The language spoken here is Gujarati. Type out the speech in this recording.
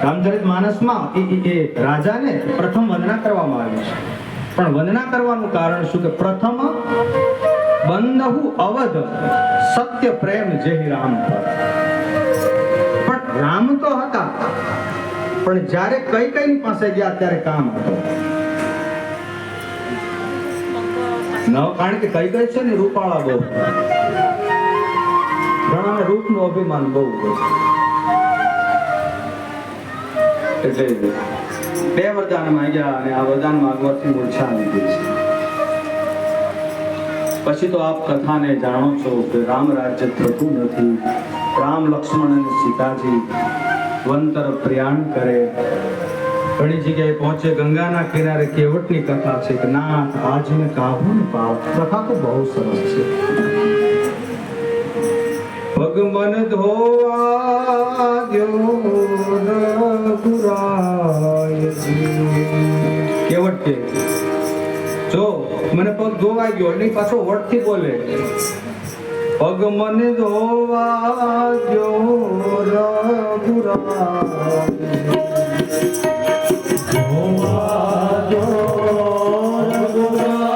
રામચરિતમાનસમાં એ રાજાને પ્રથમ વંદના કરવામાં આવી છે. પણ વંદના કરવાનું કારણ શું કે પ્રથમ બંધહુ અવધ સત્ય પ્રેમ જેહી રામ પર. પણ રામ તો હતા, પણ જ્યારે કઈ પાસે ગયા ત્યારે કામ હતું. કારણ કે કઈ છે ને રૂપાળા બહુ, ઘણાને રૂપનું અભિમાન બહુ હોય. એટલે બે વરદાન માંગ્યા અને આ વરદાન માંગવાથી મૂર્છા લીધી છે. પછી તો આપ કથાને જાણો છો કે રામ રાજ્ય થતું નથી. રામ લક્ષ્મણ અને સીતાજી વંતર પ્રયાણ કરે, ઘણી જગ્યાએ પહોંચે. ગંગાના કિનારે કેવટની કથા છે કે નાથ આજને કાહુન પાવ. કથા તો બહુ સરસ છે. ભગવન ધોવા દ્યો રઘુરાયજી. કેવટ કે જો મને પગ ધોવાઈ ગયો એટલે પાછો વટથી બોલે, પગ મને ધોવા દ્યો રઘુરાયજી. ધોવા દ્યો રઘુરાય